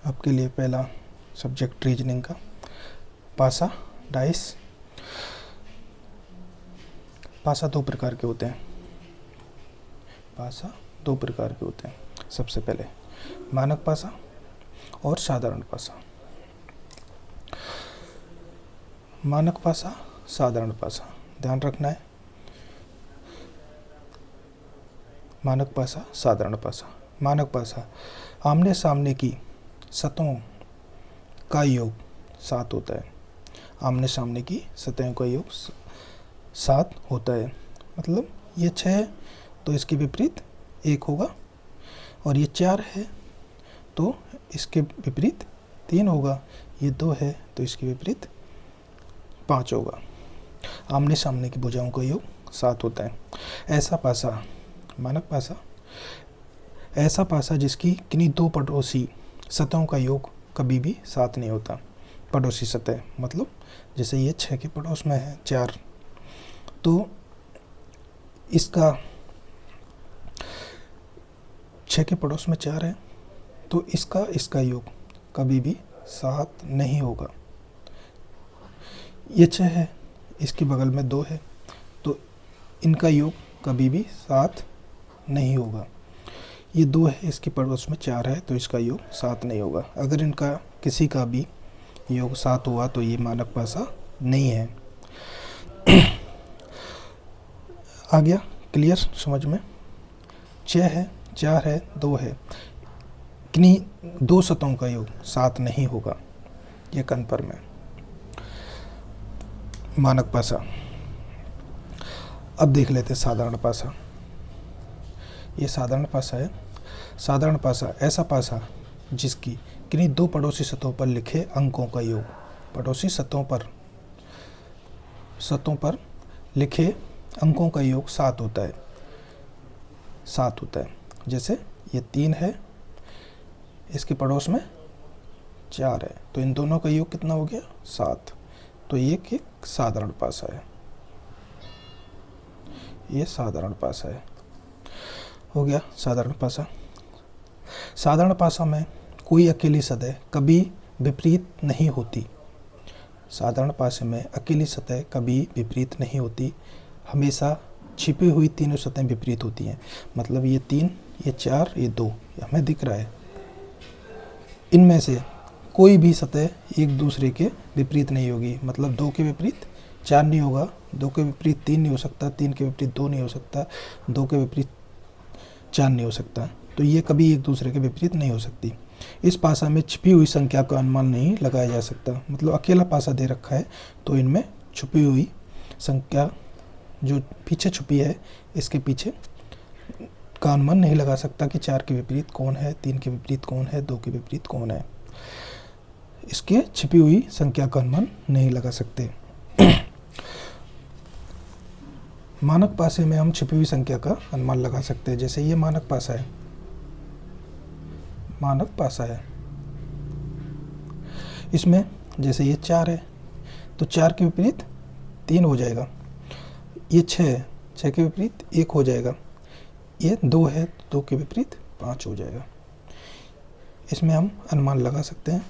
आपके लिए पहला सब्जेक्ट रीजनिंग का पासा डाइस। पासा दो प्रकार के होते हैं। पासा दो प्रकार के होते हैं। सबसे पहले मानक पासा और साधारण पासा। मानक पासा, साधारण पासा, ध्यान रखना है। मानक पासा, साधारण पासा। मानक पासा आमने सामने की सतहों का योग 7 होता है। आमने सामने की सतहों का योग 7 होता है। मतलब ये 6 है तो इसके विपरीत 1 होगा, और ये 4 है तो इसके विपरीत 3 होगा। ये 2 है तो इसके विपरीत 5 होगा। आमने सामने की भुजाओं का योग 7 होता है। ऐसा पासा मानक पासा, ऐसा पासा जिसकी किन्हीं दो पड़ोसी सतहों का योग कभी भी 7 नहीं होता। पड़ोसी सतह मतलब जैसे ये 6 के पड़ोस में है 4, तो इसका 6 के पड़ोस में 4 है तो इसका योग कभी भी 7 नहीं होगा। ये 6 है, इसके बगल में 2 है तो इनका योग कभी भी 7 नहीं होगा। ये 2 है, इसके पड़ोस में 4 है तो इसका योग 7 नहीं होगा। अगर इनका किसी का भी योग 7 हुआ तो ये मानक पासा नहीं है। आ गया क्लियर समझ में? 6 है, 4 है, 2 है, किन्हीं दो सतहों का योग 7 नहीं होगा। ये कन्फर्म है। मानक पासा। अब देख लेते हैं साधारण पासा। ये साधारण पासा है। साधारण पासा ऐसा पासा जिसकी किन्हीं दो पड़ोसी सतहों पर लिखे अंकों का योग, पड़ोसी सतहों पर लिखे अंकों का योग 7 होता है। 7 होता है। जैसे ये 3 है, इसके पड़ोस में 4 है तो इन दोनों का योग कितना हो गया? 7। तो ये एक साधारण पासा है। ये साधारण पासा है। हो गया साधारण पासा। साधारण पासा में कोई अकेली सतह कभी विपरीत नहीं होती। साधारण पासे में अकेली सतह कभी विपरीत नहीं होती। हमेशा छिपी हुई तीनों सतहें विपरीत होती हैं। मतलब ये 3, ये 4, ये 2 हमें दिख रहा है। इनमें से कोई भी सतह एक दूसरे के विपरीत नहीं होगी। मतलब 2 के विपरीत 4 नहीं होगा, 2 के विपरीत 3 नहीं हो सकता, 3 के विपरीत 2 नहीं हो सकता, 2 के विपरीत 4 नहीं हो सकता। तो ये कभी एक दूसरे के विपरीत नहीं हो सकती। इस पासा में छिपी हुई संख्या का अनुमान नहीं लगाया जा सकता। मतलब अकेला पासा दे रखा है तो इनमें छुपी हुई संख्या जो पीछे छुपी है, इसके पीछे का अनुमान नहीं लगा सकता कि 4 के विपरीत कौन है, 3 के विपरीत कौन है, 2 के विपरीत कौन है। इसके छिपी हुई संख्या का अनुमान नहीं लगा सकते। मानक पासे में हम छिपी हुई संख्या का अनुमान लगा सकते हैं। जैसे ये मानक पासा है, मानक पासा है। इसमें जैसे ये 4 है तो 4 के विपरीत 3 हो जाएगा। ये 6 है, 6 के विपरीत 1 हो जाएगा। ये 2 है, 2 के विपरीत 5 हो जाएगा। इसमें हम अनुमान लगा सकते हैं,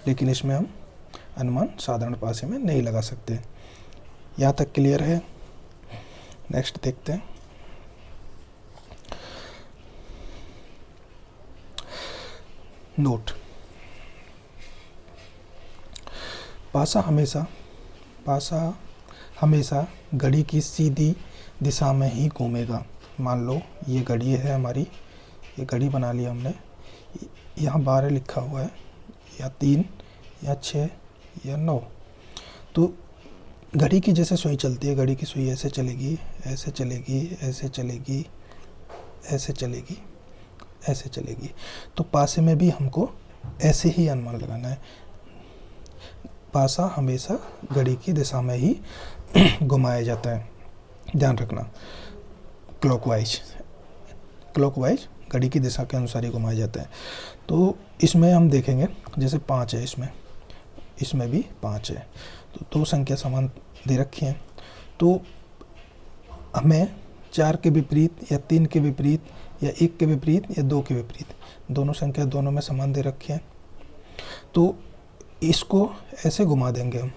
लेकिन इसमें हम अनुमान साधारण पासे में नहीं लगा सकते। यहाँ तक क्लियर है? नेक्स्ट देखते हैं। नोट। पासा हमेशा घड़ी की सीधी दिशा में ही घूमेगा। मान लो ये घड़ी है हमारी, ये घड़ी बना ली हमने। यहाँ 12 लिखा हुआ है, या 3 या 6 या 9। तो घड़ी की जैसे सुई चलती है, घड़ी की सुई ऐसे चलेगी, ऐसे चलेगी, ऐसे चलेगी, ऐसे चलेगी, ऐसे चलेगी। तो पासे में भी हमको ऐसे ही अनुमान लगाना है। पासा हमेशा घड़ी की दिशा में ही घुमाया जाता है, ध्यान रखना। क्लॉकवाइज घड़ी की दिशा के अनुसार ही घुमाया जाता है। तो इसमें हम देखेंगे जैसे 5 है, इसमें भी 5 है, तो 2 संख्या समान दे रखी हैं। तो हमें 4 के विपरीत या 3 के विपरीत या 1 के विपरीत या 2 के विपरीत, दोनों संख्या दोनों में समान दे रखी हैं। तो इसको ऐसे घुमा देंगे हम,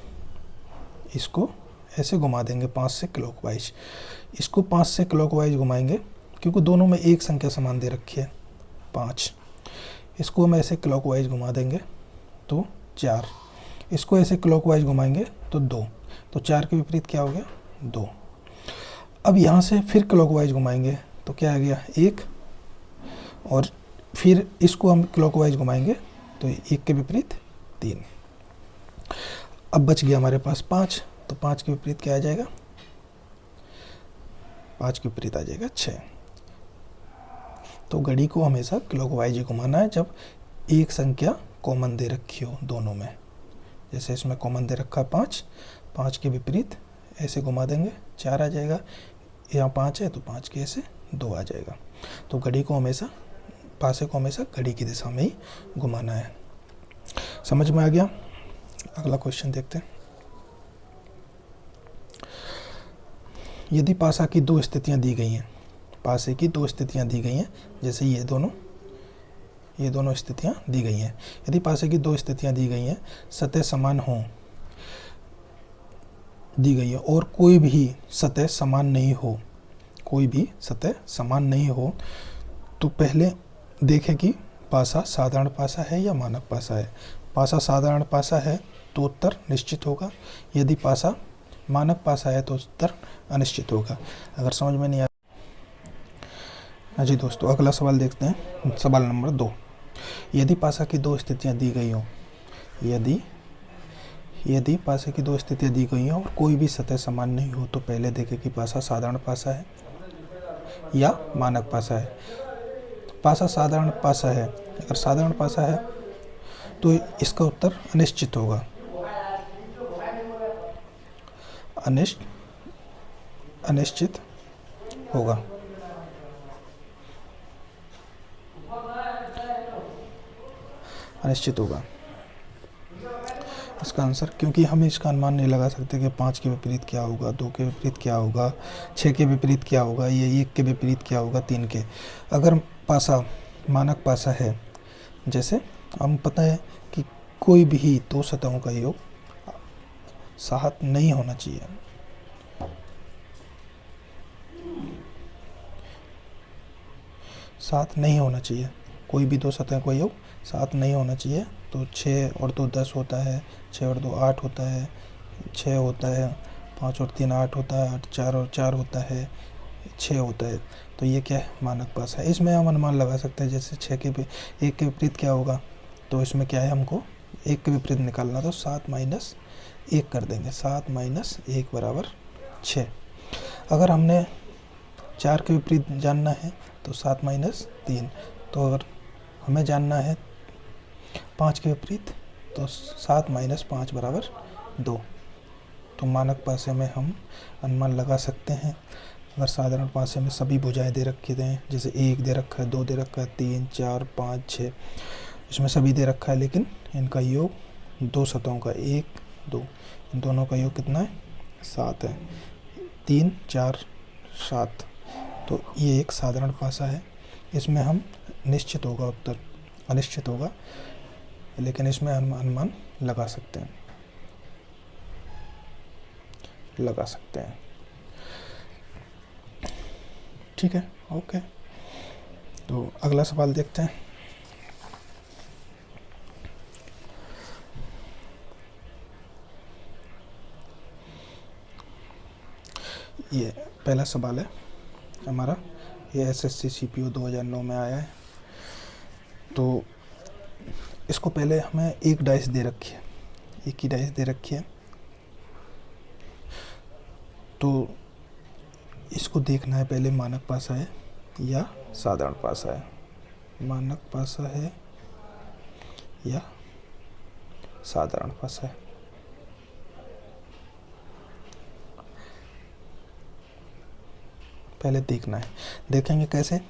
इसको ऐसे घुमा देंगे 5 से क्लॉकवाइज। इसको 5 से क्लॉकवाइज घुमाएंगे क्योंकि दोनों में एक संख्या समान दे रखी है 5। इसको हम ऐसे क्लॉकवाइज घुमा देंगे तो 4। इसको ऐसे क्लॉकवाइज घुमाएंगे तो 2। तो 4 के विपरीत क्या हो गया? 2। अब यहाँ से फिर क्लॉकवाइज घुमाएंगे तो क्या आ गया? 1। और फिर इसको हम क्लॉकवाइज घुमाएंगे तो 1 के विपरीत 3। अब बच गया हमारे पास 5। तो 5 के विपरीत क्या आ जाएगा? 5 के विपरीत आ जाएगा 6। तो घड़ी को हमेशा क्लॉकवाइज ही घुमाना है जब एक संख्या कॉमन दे रखी हो दोनों में। जैसे इसमें कॉमन दे रखा है 5, 5 के विपरीत ऐसे घुमा देंगे 4 आ जाएगा। यहाँ 5 है तो 5 के ऐसे 2 आ जाएगा। तो घड़ी को हमेशा, पासे को हमेशा घड़ी की दिशा में ही घुमाना है। समझ में आ गया? अगला क्वेश्चन देखते हैं। यदि पासा की 2 स्थितियां दी गई हैं, पासे की 2 स्थितियां दी गई हैं, जैसे ये दोनों स्थितियां दी गई हैं। यदि पासे की 2 स्थितियां दी गई हैं, सतह समान हो, दी गई है, और कोई भी सतह समान नहीं हो, कोई भी सतह समान नहीं हो, तो पहले देखें कि पासा साधारण पासा है या मानक पासा है। पासा साधारण पासा है तो उत्तर निश्चित होगा। यदि पासा मानक पासा है तो उत्तर अनिश्चित होगा। अगर समझ में नहीं आया, हाँ जी दोस्तों, अगला सवाल देखते हैं। सवाल नंबर 2। यदि पासा की 2 स्थितियां दी गई हों, यदि पासे की 2 स्थितियां दी गई हों और कोई भी सतह समान नहीं हो, तो पहले देखें कि पासा साधारण पासा है या मानक पासा है। पासा साधारण पासा है, अगर साधारण पासा है तो इसका उत्तर अनिश्चित होगा। अनिश्चित होगा। अनिश्चित होगा इसका आंसर, क्योंकि हम इसका अनुमान नहीं लगा सकते कि 5 के विपरीत क्या होगा, 2 के विपरीत क्या होगा, 6 के विपरीत क्या होगा, ये 1 के विपरीत क्या होगा, 3 के। अगर पासा मानक पासा है, जैसे हम पता है कि कोई भी 2 सतहों का योग 7 नहीं होना चाहिए। सात नहीं होना चाहिए, कोई भी 2 सतहों का योग 7 नहीं होना चाहिए। तो 6 और 2 10 होता है, 6 और 2 8 होता है, 6 होता है, 5 और 3 8 होता है, 8 4 और 4 होता है, 6 होता है। तो ये क्या है? मानक पासा है। इसमें हम अनुमान लगा सकते हैं, जैसे 6 के 1 के विपरीत क्या होगा, तो इसमें क्या है, हमको 1 के विपरीत निकालना, तो 7 माइनस 1 कर देंगे। 7 माइनस 1 बराबर 6। अगर हमने 4 के विपरीत जानना है तो 7 माइनस 3। तो अगर हमें जानना है 5 के विपरीत तो 7 माइनस 5 बराबर 2। तो मानक पासे में हम अनुमान लगा सकते हैं। अगर साधारण पासे में सभी भुजाएं दे रखी हैं, जैसे 1 दे रखा है, 2 दे रखा है, 3 4 5 6, इसमें सभी दे रखा है, लेकिन इनका योग 2 सतहों का 1 2, इन दोनों का योग कितना है? 7 है। 3 4 7। तो ये एक साधारण पासा है। इसमें हम निश्चित होगा उत्तर, अनिश्चित होगा, लेकिन इसमें हम अनुमान लगा सकते हैं, ठीक है, ओके। तो अगला सवाल देखते हैं। ये पहला सवाल है हमारा, ये एसएससी सीपीओ 2009 में आया है। तो इसको पहले हमें एक डाइस दे रखी है, एक ही डाइस दे रखी है। तो इसको देखना है पहले, मानक पासा है या साधारण पासा है, मानक पासा है या साधारण पासा है। पहले देखना है। देखेंगे कैसे?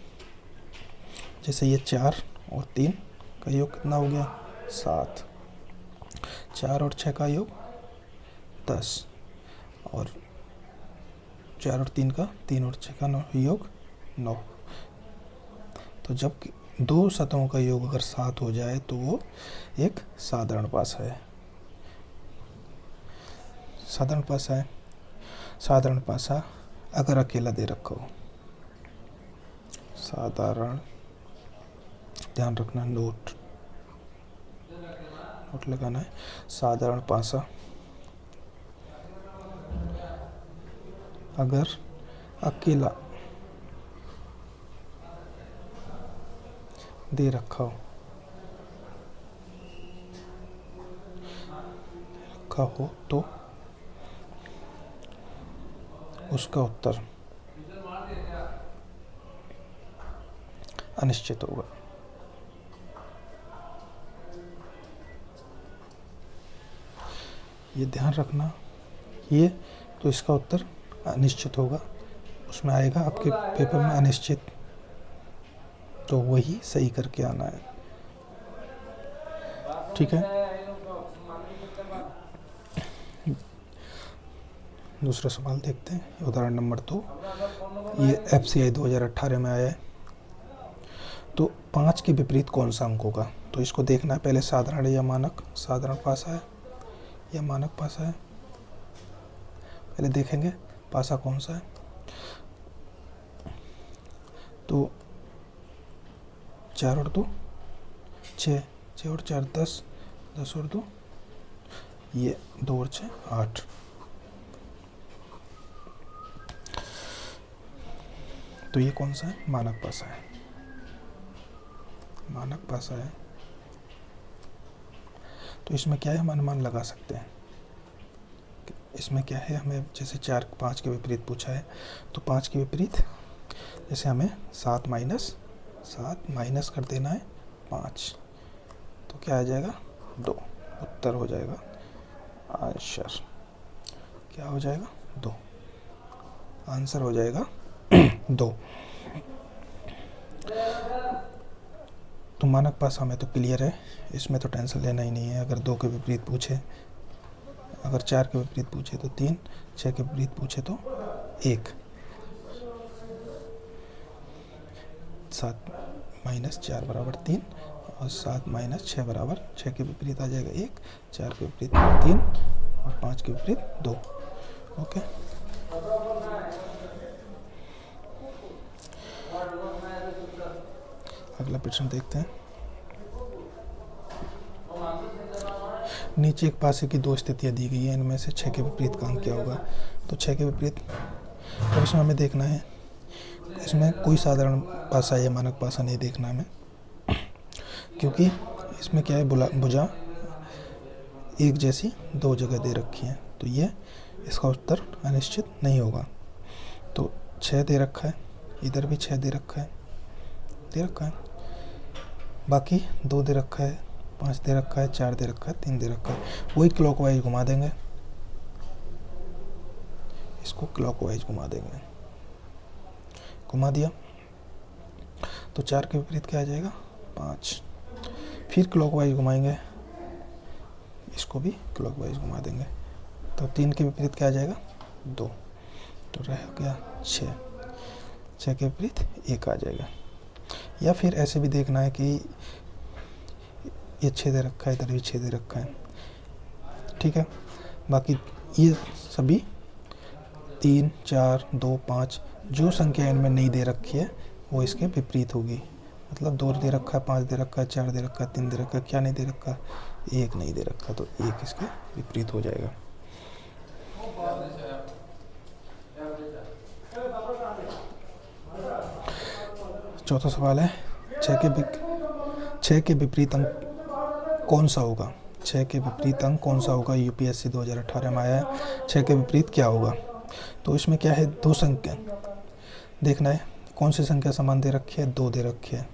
जैसे ये 4 और 3 का योग कितना हो गया? 7। 4 और 6 का योग 10, और 4 और 3 का, 3 और 6 का योग 9। तो जब दो सतहों का योग अगर 7 हो जाए तो वो एक साधारण पासा है। साधारण पासा है। साधारण पासा अगर अकेला दे रखा हो, साधारण, ध्यान रखना, नोट लगाना है। साधारण पासा अगर अकेला दे रखा हो तो उसका उत्तर अनिश्चित होगा। ये ध्यान रखना, ये तो इसका उत्तर अनिश्चित होगा, उसमें आएगा आपके पेपर में अनिश्चित, तो वही सही करके आना है। ठीक है। दूसरा सवाल देखते हैं, उदाहरण नंबर 2। ये FCI 2018 में आया है। तो 5 के विपरीत कौन सा अंक होगा? तो इसको देखना है पहले, साधारण या मानक, साधारण पासा है या मानक पासा है। पहले देखेंगे पासा कौन सा है। तो 4 और 2 6, 6 और 4 10, 10 और 2 ये 2 और 6 8। तो ये कौन सा है? मानक पासा है। मानक पासा है। तो इसमें क्या है, हम अनुमान लगा सकते हैं। इसमें क्या है, हमें जैसे 4 5 के विपरीत पूछा है, तो 5 के विपरीत जैसे हमें 7 माइनस कर देना है 5, तो क्या आ जाएगा? 2। उत्तर हो जाएगा, आंसर क्या हो जाएगा? 2। आंसर हो जाएगा 2। तो मानक पासा में तो क्लियर है, इसमें तो टेंशन लेना ही नहीं है। अगर 2 के विपरीत पूछे, अगर 4 के विपरीत पूछे तो 3, 6 के विपरीत पूछे तो 1। 7 माइनस 4 बराबर 3 और 7 माइनस 6 बराबर 6 के विपरीत आ जाएगा 1, 4 के विपरीत 3 और 5 के विपरीत 2। ओके। अगला प्रश्न देखते हैं। नीचे एक पासे की 2 स्थितियां दी गई हैं, इनमें से 6 के विपरीत का अंक क्या होगा? तो 6 के विपरीत, अब इसमें हमें देखना है, इसमें कोई साधारण पासा या मानक पासा नहीं देखना हमें, क्योंकि इसमें क्या है, भुजा एक जैसी 2 जगह दे रखी है, तो ये इसका उत्तर अनिश्चित नहीं होगा। तो 6 दे रखा है, इधर भी 6 दे रखा है, बाकी 2 दे रखा है, 5 दे रखा है, 4 दे रखा है, 3 दे रखा है। वही क्लॉकवाइज घुमा देंगे, इसको क्लॉकवाइज घुमा देंगे। घुमा दिया तो 4 के विपरीत क्या आ जाएगा? 5। फिर क्लॉकवाइज घुमाएंगे, इसको भी क्लॉकवाइज घुमा देंगे, तो 3 के विपरीत क्या आ जाएगा? 2। तो रह गया 6। 6 के विपरीत 1 आ जाएगा। या फिर ऐसे भी देखना है कि ये 6 दे रखा है, इधर भी 6 दे रखा है, ठीक है। बाकी ये सभी 3, 4, 2, 5 जो संख्या इनमें नहीं दे रखी है वो इसके विपरीत होगी। मतलब 2 दे रखा है, 5 दे रखा है, 4 दे रखा है, 3 दे रखा है, क्या नहीं दे रखा? 1 नहीं दे रखा, तो 1 इसके विपरीत हो जाएगा। चौथा सवाल है, 6 के विपरीत अंक कौन सा होगा? 6 के विपरीत अंक कौन सा होगा? UPSC 2018 में आया है। 6 के विपरीत क्या होगा? तो इसमें क्या है, 2 संख्या देखना है, कौन सी संख्या समान दे रखी है? 2 दे रखी है,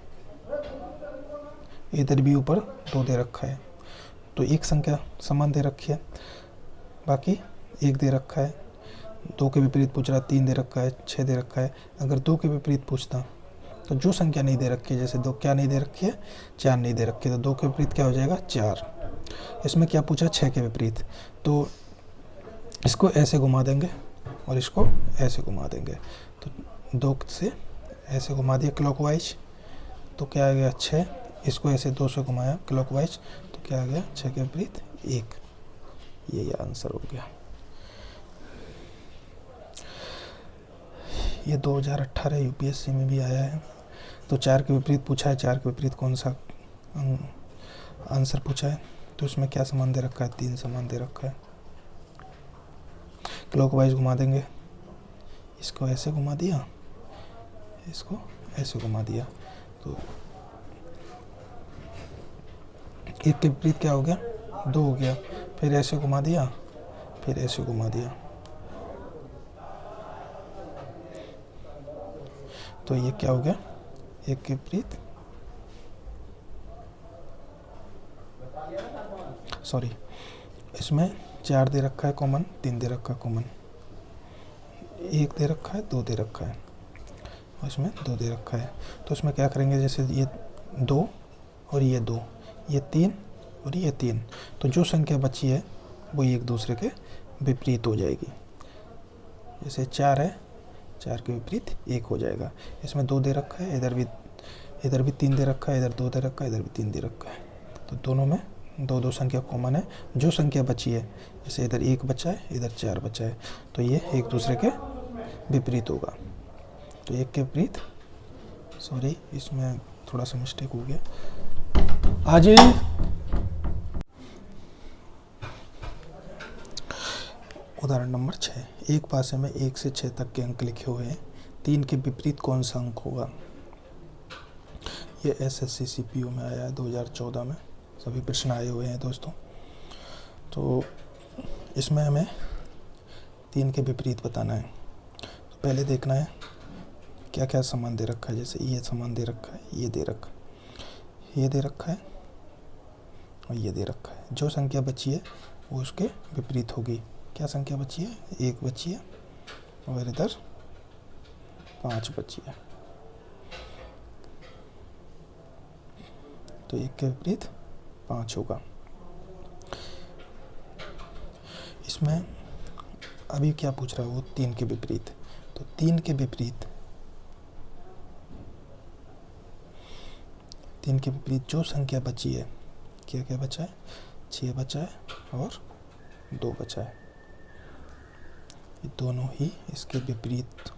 इधर भी ऊपर 2 दे रखा है, तो एक संख्या समान दे रखी है, बाकी 1 दे रखा है। 2 के विपरीत पूछ रहा, 3 दे रखा है, 6 दे रखा है। अगर 2 के विपरीत पूछता तो जो संख्या नहीं दे रखी है, जैसे 2 क्या नहीं दे रखी है? 4 नहीं दे रखी है, तो 2 के विपरीत क्या हो जाएगा? 4। इसमें क्या पूछा? 6 के विपरीत, तो इसको ऐसे घुमा देंगे और इसको ऐसे घुमा देंगे, तो 2 से ऐसे घुमा दिया क्लॉकवाइज, तो क्या आ गया 6, इसको ऐसे 2 से घुमाया क्लॉकवाइज तो क्या आ गया 6 के विपरीत 1, ये आंसर हो गया। ये 2018 यूपीएससी में भी आया है। तो 4 के विपरीत पूछा है, 4 के विपरीत कौन सा आंसर पूछा है, तो इसमें क्या समान दे रखा है, 3 समान दे रखा है। क्लॉकवाइज घुमा देंगे, इसको ऐसे घुमा दिया, इसको ऐसे घुमा दिया, तो 1 के विपरीत क्या हो गया 2 हो गया, फिर ऐसे घुमा दिया, फिर ऐसे घुमा दिया, तो ये क्या हो गया 1 के विपरीत, सॉरी इसमें 4 दे रखा है कॉमन, 3 दे रखा है कॉमन, 1 दे रखा है, 2 दे रखा है, और इसमें 2 दे रखा है। तो इसमें क्या करेंगे, जैसे ये 2 और ये 2, ये 3 और ये 3, तो जो संख्या बची है वो एक दूसरे के विपरीत हो जाएगी। जैसे 4 है, 4 के विपरीत 1 हो जाएगा। इसमें 2 दे रखा है, इधर भी 3 दे रखा है, इधर 2 दे रखा है, इधर भी 3 दे रखा है, तो दोनों में 2 संख्या कॉमन है। जो संख्या बची है, जैसे इधर 1 बचा है, इधर 4 बचा है, तो ये एक दूसरे के विपरीत होगा। तो 1 के विपरीत, सॉरी इसमें थोड़ा सा मिस्टेक हो गया। आज उदाहरण नंबर 6, एक पासे में 1 से 6 तक के अंक लिखे हुए हैं, 3 के विपरीत कौन सा अंक होगा। ये एसएससी सीपीयू में आया है 2014 में, सभी प्रश्न आए हुए हैं दोस्तों। तो इसमें हमें 3 के विपरीत बताना है। तो पहले देखना है क्या क्या समान दे रखा है, जैसे ये समान दे रखा है, ये दे रखा है, ये दे रखा है और ये दे रखा है। जो संख्या बची है वो उसके विपरीत होगी। क्या संख्या बची है, 1 बची है और इधर 5 बची है, तो 1 के विपरीत 5 होगा। इसमें अभी क्या पूछ रहा है वो 3 के विपरीत, तो 3 के विपरीत, 3 के विपरीत जो संख्या बची है, क्या क्या बचा है, 6 बचा है और 2 बचा है, ये दोनों ही इसके विपरीत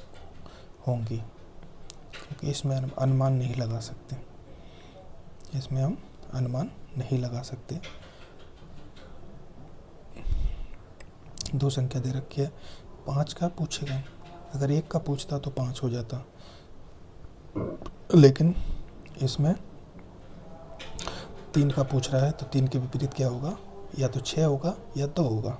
होंगी, क्योंकि इसमें अनुमान नहीं लगा सकते, इसमें हम अनुमान नहीं लगा सकते। 2 संख्या दे रखी है, 5 का पूछेगा, अगर 1 का पूछता तो 5 हो जाता, लेकिन इसमें 3 का पूछ रहा है, तो 3 के विपरीत क्या होगा, या तो 6 होगा या 2 होगा।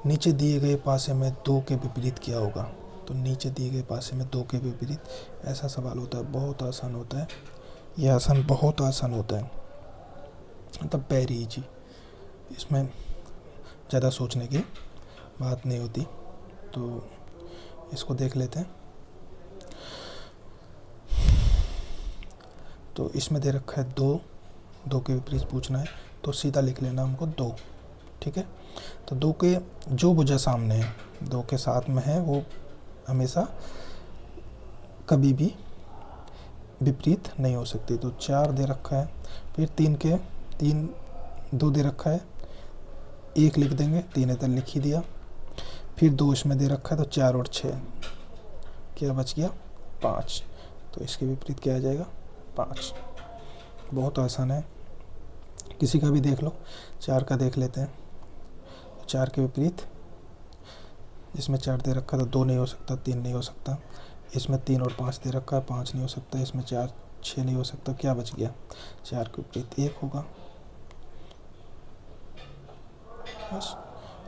नीचे दिए गए पासे में 2 के विपरीत क्या होगा, तो नीचे दिए गए पासे में 2 के विपरीत, ऐसा सवाल होता है, बहुत आसान होता है, यह बहुत आसान होता है, मतलब वेरी इजी, इसमें ज़्यादा सोचने की बात नहीं होती। तो इसको देख लेते हैं। तो इसमें दे रखा है 2 के विपरीत पूछना है, तो सीधा लिख लेना हमको 2, ठीक है। तो 2 के जो भुजा सामने है, 2 के साथ में है, वो हमेशा कभी भी विपरीत नहीं हो सकती। तो 4 दे रखा है, फिर 2 दे रखा है, 1 लिख देंगे, 3 इधर लिख ही दिया, फिर 2 इसमें दे रखा है, तो 4 और 6 क्या बच गया 5, तो इसके विपरीत क्या आ जाएगा 5। बहुत आसान है, किसी का भी देख लो। 4 का देख लेते हैं, 4 के विपरीत, इसमें 4 दे रखा था, 2 नहीं हो सकता, 3 नहीं हो सकता, इसमें 3 और 5 दे रखा है, 5 नहीं हो सकता, इसमें 4 6 नहीं हो सकता, क्या बच गया 4 के विपरीत 1 होगा, बस।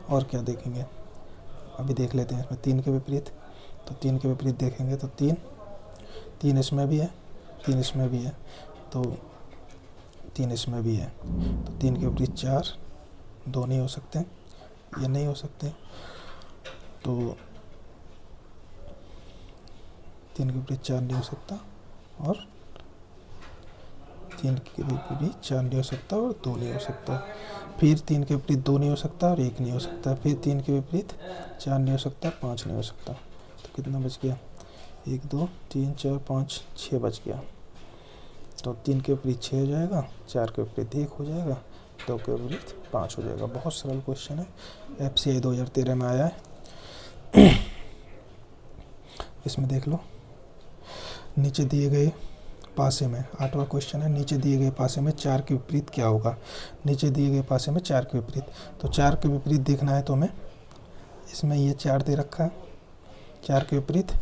और क्या देखेंगे, अभी देख लेते हैं इसमें 3 के विपरीत। तो 3 के विपरीत देखेंगे तो 3 इसमें भी है, 3 इसमें भी है, तो 3 इसमें भी है, तो 3 के विपरीत 4, 2 नहीं हो सकते, ये नहीं हो सकते, तो 3 के विपरीत 4 नहीं हो सकता, और 3 के विपरीत 4 नहीं हो सकता और 2 नहीं हो सकता। फिर 3 के विपरीत 2 नहीं हो सकता और 1 नहीं हो सकता। फिर 3 के विपरीत 4 नहीं हो सकता, 5 नहीं हो सकता। तो कितना बच गया? 1 2 3 4 5 6 बच गया। तो 3 के विपरीत 6 हो जाएगा, 4 के विपरीत 1 हो जाएगा, 2 के विपरीत 5 हो जाएगा। बहुत सरल क्वेश्चन है, FCI 2013 में आया है। इसमें देख लो, नीचे दिए गए पासे में 8वां क्वेश्चन है, नीचे दिए गए पासे में 4 के विपरीत क्या होगा? नीचे दिए गए पासे में 4 के विपरीत, तो 4 के विपरीत देखना है तो हमें इसमें ये 4 दे रखा है 4 के विपरीत,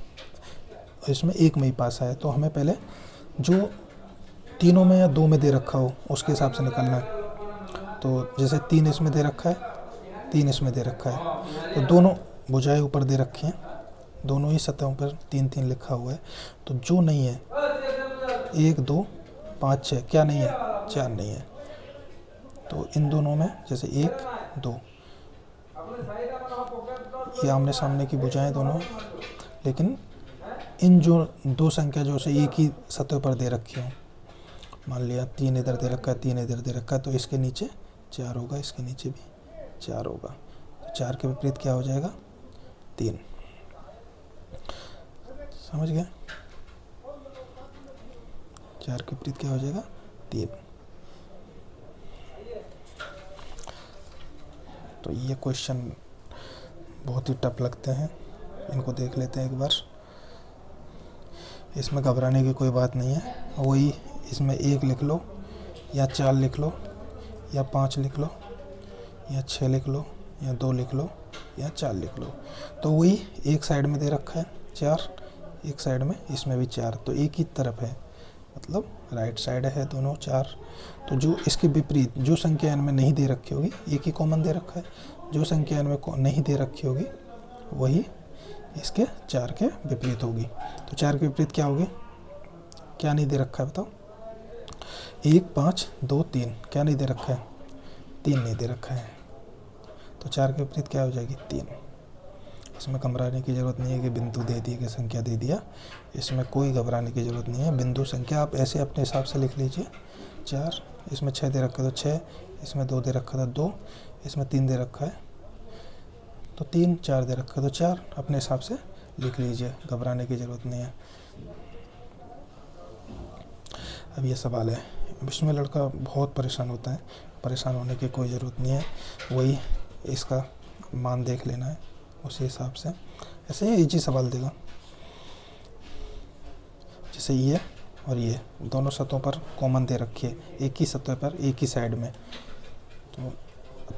इसमें 1 में ही पासा है, तो हमें पहले जो तीनों में या 2 में दे रखा हो उसके हिसाब से निकलना है। तो जैसे 3 इसमें दे रखा है, 3 इसमें दे रखा है, तो दोनों भुजाएं ऊपर दे रखी हैं, दोनों ही सतहों पर 3 3 लिखा हुआ है। तो जो नहीं है 1 2 5 6 क्या नहीं है? 4 नहीं है। तो इन दोनों में जैसे 1 2 ये आमने सामने की भुजाएं दोनों, लेकिन इन जो 2 संख्या जो से एक ही सतह पर दे रखी हो, मान लिया 3 इधर दे रखा है, 3 इधर दे रखा है, तो इसके नीचे 4 होगा, इसके नीचे भी 4 होगा। तो 4 के विपरीत क्या हो जाएगा? 3। समझ गए? 4 के विपरीत क्या हो जाएगा? 3। तो ये क्वेश्चन बहुत ही टफ लगते हैं, इनको देख लेते हैं एक बार। इसमें घबराने की कोई बात नहीं है, वही इसमें 1 लिख लो या 4 लिख लो या 5 लिख लो या 6 लिख लो या 2 लिख लो या 4 लिख लो। तो वही एक साइड में दे रखा है 4, एक साइड में इसमें भी 4, तो एक ही तरफ है, मतलब राइट साइड है दोनों 4। तो जो इसके विपरीत जो संख्या इनमें नहीं दे रखी होगी, एक ही कॉमन दे रखा है, जो संख्या इनमें नहीं दे रखी होगी वही इसके 4 के विपरीत होगी। तो 4 के विपरीत क्या होगी? क्या नहीं दे रखा है बताओ? 1 5 2 3 क्या नहीं दे रखा है? 3 नहीं दे रखा है। तो 4 के विपरीत क्या हो जाएगी? 3। इसमें घबराने की ज़रूरत नहीं है कि बिंदु दे दिए कि संख्या दे दिया, इसमें कोई घबराने की ज़रूरत नहीं है। बिंदु संख्या आप ऐसे अपने हिसाब से लिख लीजिए। 4 इसमें 6 दे रखा है तो 6, इसमें 2 दे रखा था 2, इसमें 3 दे रखा है तो 3, 4 दे रखा है तो 4, अपने हिसाब से लिख लीजिए, घबराने की ज़रूरत नहीं है। अब ये सवाल है, इसमें लड़का बहुत परेशान होता है, परेशान होने की कोई ज़रूरत नहीं है, वही इसका मान देख लेना है उसी हिसाब से। ऐसे ही इजी सवाल देगा, जैसे ये और ये दोनों सतहों पर कॉमन दे रखी है, एक ही सतह पर एक ही साइड में। तो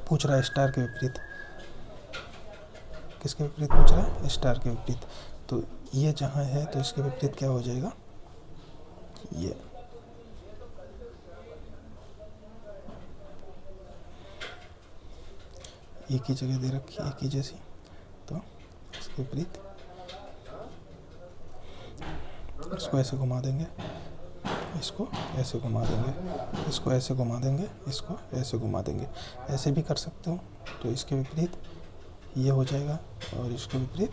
पूछ रहा है स्टार के विपरीत, किसके विपरीत पूछ रहा है? स्टार के विपरीत। तो ये जहाँ है तो इसके विपरीत क्या हो जाएगा? ये। एक ही जगह दे रखी है, एक ही जैसी, तो इसके विपरीत इसको ऐसे घुमा देंगे, इसको ऐसे घुमा देंगे, इसको ऐसे घुमा देंगे, इसको ऐसे घुमा देंगे, ऐसे भी कर सकते हो। तो इसके विपरीत ये हो जाएगा और इसके विपरीत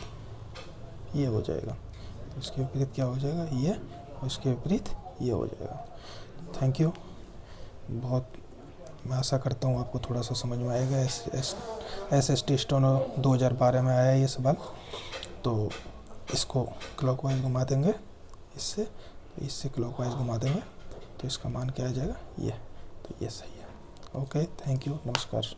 ये हो जाएगा। तो इसके विपरीत क्या हो जाएगा? ये, और इसके विपरीत ये हो जाएगा। Thank you. बहुत मैं आशा करता हूँ आपको थोड़ा सा समझ में आएगा। SST स्टेनो 2012 में आया ये सवाल। तो इसको क्लॉकवाइज घुमा देंगे, इससे क्लॉकवाइज घुमा देंगे, तो इसका मान क्या आ जाएगा? ये। तो ये सही है। ओके, थैंक यू, नमस्कार।